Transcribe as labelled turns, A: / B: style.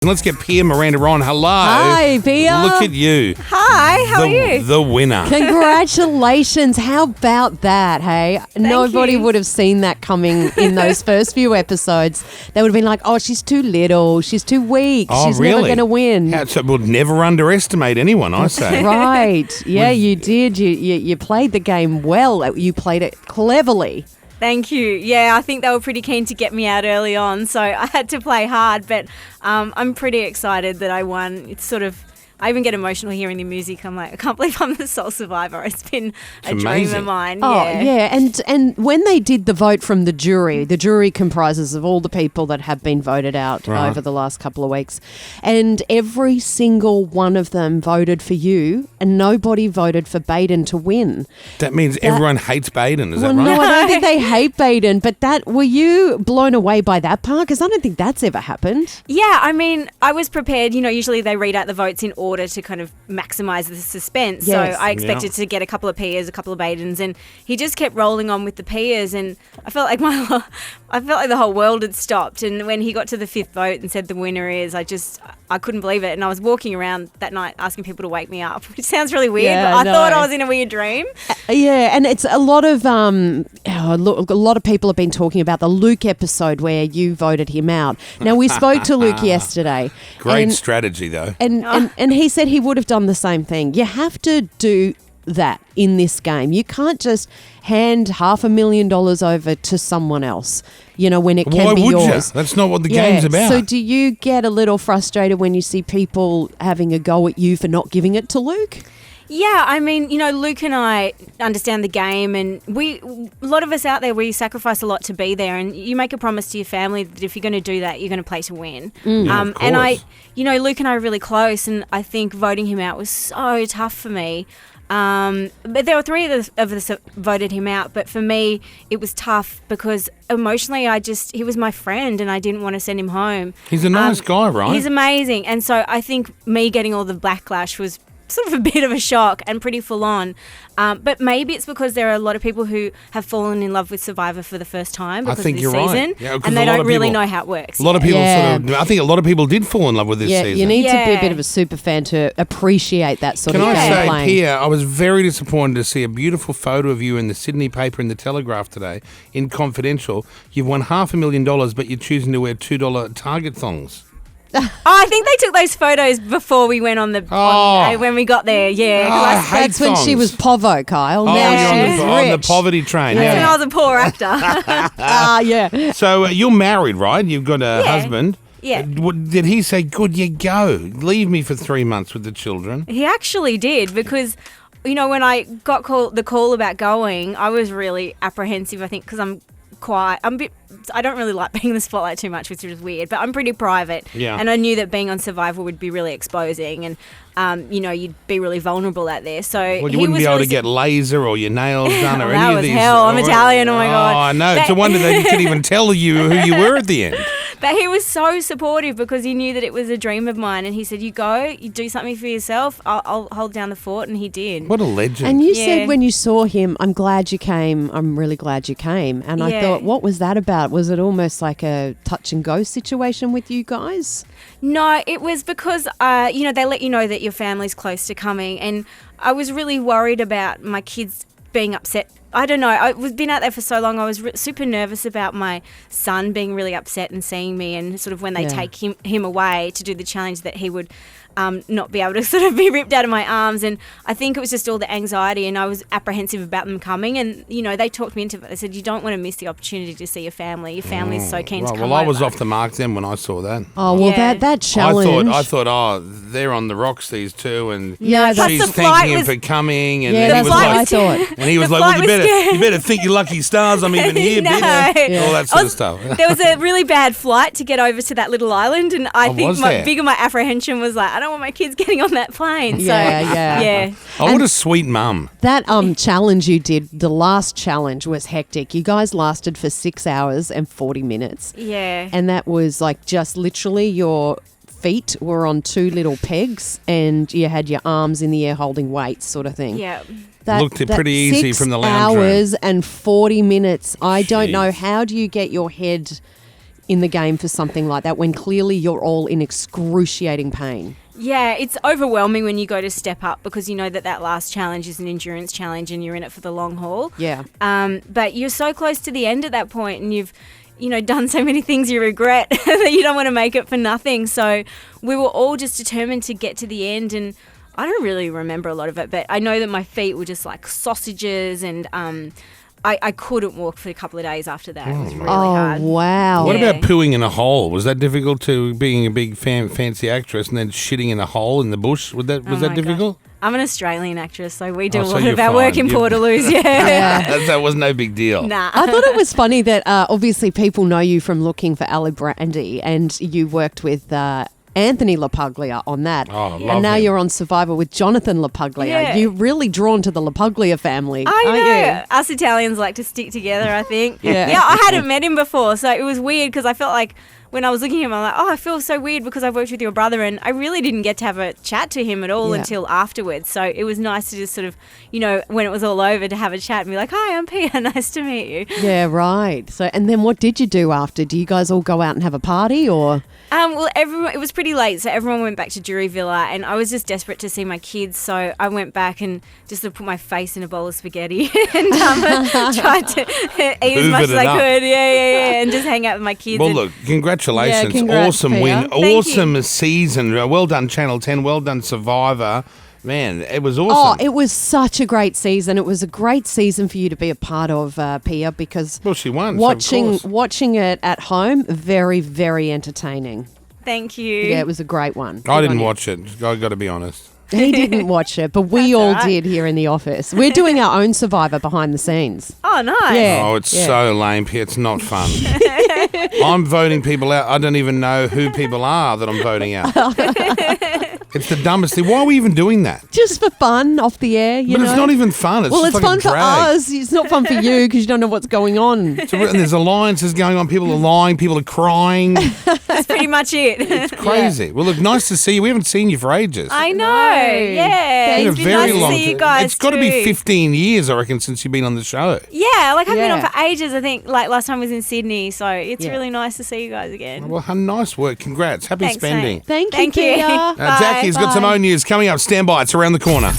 A: Let's get Pia Miranda on. Hello.
B: Hi, Pia.
A: Look at you.
C: Hi, how are you?
A: The winner.
B: Congratulations. How about that, hey? Nobody
C: you.
B: would have seen that coming in those first few episodes. They would have been like, oh, she's too little. She's too weak.
A: Oh,
B: she's
A: really?
B: never going to win.
A: So we'll never underestimate anyone, I say.
B: Right. Yeah, you did. You played the game well. You played it cleverly.
C: Thank you. Yeah, I think they were pretty keen to get me out early on, so I had to play hard, but I'm pretty excited that I won. It's sort of, I even get emotional hearing the music. I'm like, I can't believe I'm the sole survivor. It's been a dream of mine.
B: Oh,
C: yeah.
B: And when they did the vote from the jury comprises of all the people that have been voted out over the last couple of weeks, and every single one of them voted for you, and nobody voted for Baden to win.
A: That means everyone hates Baden, is that right?
B: No, I don't think they hate Baden, but were you blown away by that part? Because I don't think that's ever happened.
C: Yeah, I mean, I was prepared. You know, usually they read out the votes in order to kind of maximise the suspense.
B: Yes.
C: So I expected to get a couple of Pias, a couple of Badens, and he just kept rolling on with the Pias, and I felt like the whole world had stopped. And when he got to the fifth vote and said the winner is, I couldn't believe it. And I was walking around that night asking people to wake me up, which sounds really weird,
B: Yeah,
C: but I thought I was in a weird dream.
B: Yeah, and it's a lot of people have been talking about the Luke episode where you voted him out. Now, we spoke to Luke yesterday.
A: Great strategy, though.
B: And he said he would have done the same thing. You have to do that in this game. You can't just hand $500,000 over to someone else, when it can be
A: Why would
B: yours.
A: you? That's not what the game's about.
B: So do you get a little frustrated when you see people having a go at you for not giving it to Luke?
C: Yeah, I mean, Luke and I understand the game, and a lot of us out there, we sacrifice a lot to be there, and you make a promise to your family that if you're going to do that, you're going to play to win.
A: Yeah, of
C: and
A: course.
C: Luke and I are really close, and I think voting him out was so tough for me. But there were three of us that voted him out, but for me, it was tough because emotionally, he was my friend, and I didn't want to send him home.
A: He's a nice guy, right?
C: He's amazing, and so I think me getting all the backlash was sort of a bit of a shock and pretty full on. But maybe it's because there are a lot of people who have fallen in love with Survivor for the first time because of this season,
A: right. Yeah,
C: and they don't really know how it works.
A: A lot of people
B: Yeah.
A: I think a lot of people did fall in love with this
B: Yeah,
A: season.
B: you need to be a
C: Yeah.
B: bit of a super fan to appreciate that sort
A: Can
B: of
A: I
B: game
A: say,
B: playing.
A: Pia, I was very disappointed to see a beautiful photo of you in the Sydney paper in the Telegraph today in Confidential. You've won $500,000, but you're choosing to wear $2 Target thongs.
C: I think they took those photos before we went on when we got there. Yeah, 'cause
A: I
C: I
A: hate
B: That's when she
A: thongs.
B: was Povo, Kyle.
A: Oh,
B: Now
A: you're
B: she's
A: on the
B: rich.
A: poverty train.
C: That's when
A: Yeah.
C: I was a poor actor.
B: Yeah.
A: So you're married, right? You've got a
C: Yeah.
A: husband.
C: Yeah.
A: Did he say, good, you go, leave me for 3 months with the children?
C: He actually did because, when I got the call about going, I was really apprehensive. I think because I don't really like being in the spotlight too much, which is weird, but I'm pretty private.
A: Yeah.
C: And I knew that being on Survivor would be really exposing, and you'd be really vulnerable out there. So
A: Well, you
C: he
A: wouldn't
C: was
A: be able
C: really
A: to get laser or your nails done or
C: That
A: any of
C: was
A: these.
C: hell. I'm Italian, oh my God.
A: Oh, I know. It's a
C: But-
A: wonder they could even tell you who you were at the end.
C: But he was so supportive because he knew that it was a dream of mine, and he said, "You go, you do something for yourself. I'll hold down the fort," and he did.
A: What a legend.
B: And you
C: Yeah.
B: said when you saw him, I'm glad you came. I'm really glad you came. And I
C: Yeah.
B: thought, what was that about? Was it almost like a touch and go situation with you guys?
C: No, it was because, they let you know that your family's close to coming. And I was really worried about my kids being upset. I don't know. I've been out there for so long. I was super nervous about my son being really upset and seeing me, and sort of when they take him away to do the challenge that he would not be able to sort of be ripped out of my arms. And I think it was just all the anxiety, and I was apprehensive about them coming. And, they talked me into it. They said, you don't want to miss the opportunity to see your family. Your family's so keen to
A: Right,
C: come
A: well, I was
C: over.
A: off the mark then when I saw that.
B: Oh, well,
C: Yeah.
B: that challenge.
A: I thought, oh, they're on the rocks, these two, and
B: Yeah,
C: Plus
A: she's
C: the flight
A: thanking him
C: was-
A: for coming, and
B: Yeah,
A: then he
B: that's
A: was
B: what I
A: like,
B: thought.
A: and he was
C: The
A: like, well,
C: flight was scary.
A: you better thank your lucky stars I'm even here,
C: No.
A: bitch. All that sort
C: I
A: of
C: was-
A: stuff.
C: There was a really bad flight to get over to that little island, and I think
A: was there?
C: my apprehension was like, I don't want my kids getting on that plane. So,
B: Yeah.
A: Oh, what a sweet mum.
B: That challenge you did, the last challenge was hectic. You guys lasted for 6 hours and 40 minutes.
C: Yeah.
B: And that was like just literally your feet were on two little pegs and you had your arms in the air holding weights sort of thing.
C: Yeah.
A: Looked pretty easy from the lounge room.
B: 6 hours and 40 minutes. I don't know. How do you get your head in the game for something like that when clearly you're all in excruciating pain?
C: Yeah, it's overwhelming when you go to step up because you know that last challenge is an endurance challenge and you're in it for the long haul.
B: Yeah.
C: But you're so close to the end at that point and you've, done so many things you regret that you don't want to make it for nothing. So we were all just determined to get to the end, and I don't really remember a lot of it, but I know that my feet were just like sausages, and I couldn't walk for a couple of days after that. It was really hard.
B: Wow.
A: What
C: Yeah.
A: about pooing in a hole? Was that difficult to being a big fancy actress and then shitting in a hole in the bush? Was that
C: Oh my
A: difficult?
C: God. I'm an Australian actress, so we do a
A: so
C: lot
A: you're
C: of our work
A: fine.
C: in Portaloos. Yeah.
A: That was no big deal.
C: Nah.
B: I thought it was funny that obviously people know you from Looking for Ali Brandy, and you worked with Anthony LaPuglia on that.
A: Oh, I love
B: and now
A: him.
B: you're on Survivor with Jonathan LaPuglia.
C: Yeah.
B: You're really drawn to the LaPuglia family.
C: I
B: aren't
C: know.
B: you?
C: Us Italians like to stick together, I think.
B: Yeah.
C: Yeah, I hadn't met him before, so it was weird because I felt like when I was looking at him, I'm like, I feel so weird because I've worked with your brother, and I really didn't get to have a chat to him at all
B: Yeah.
C: until afterwards. So it was nice to just sort of, when it was all over, to have a chat and be like, hi, I'm Pia, nice to meet you.
B: Yeah, right. So, and then what did you do after? Do you guys all go out and have a party, or?
C: Well, it was pretty late, so everyone went back to Jury Villa, and I was just desperate to see my kids, so I went back and just put my face in a bowl of spaghetti and tried to eat as
A: Hoovered
C: much as
A: it
C: I
A: up.
C: could, yeah, and just hang out with my kids.
A: Well,
C: and-
A: look, congratulations.
B: Yeah, congrats,
A: awesome
B: Pia.
A: win.
C: Thank
A: Awesome season. Well done, Channel 10. Well done, Survivor. Man, it was
B: Oh,
A: awesome.
B: it was such a great season. It was a great season for you to be a part of, Pia, because
A: Well, she won. so of course.
B: watching it at home, very, very entertaining.
C: Thank you.
B: Yeah, it was a great one.
A: I
B: Good on
A: didn't
B: you.
A: watch it. I got to be honest.
B: He didn't watch it, but we
C: That's
B: all
C: all right.
B: did here in the office. We're doing our own Survivor behind the scenes.
C: Oh, nice.
B: Yeah.
A: Oh, it's
B: yeah.
A: so lame. It's not fun. I'm voting people out. I don't even know who people are that I'm voting out. It's the dumbest thing. Why are we even doing that?
B: Just for fun, off the air, you
A: But
B: know.
A: it's not even fun. It's
B: well,
A: just
B: it's
A: like
B: fun
A: a
B: for
A: drag.
B: us. It's not fun for you because you don't know what's going on.
A: And there's alliances going on. People are lying. People are crying.
C: That's pretty much it.
A: It's crazy. Well, look, nice to see you. We haven't seen you for ages.
C: I know.
B: No.
C: Yeah.
A: Been
C: It's
A: a
C: been
A: very
C: nice
A: long
C: to see you
A: time.
C: guys.
A: It's got to be
C: too.
A: 15 years, I reckon, since you've been on the show.
C: Yeah, like I've been on
B: Yeah.
C: for ages. I think like last time was in Sydney, so it's
B: Yeah.
C: really nice to see you guys again.
A: Well, nice work. Congrats. Happy
C: Thanks,
A: spending.
C: mate.
B: Thank you,
C: Thank you.
B: Pia.
C: Bye.
A: Jackie's got some
B: Bye.
A: O News coming up. Stand by. It's around the corner.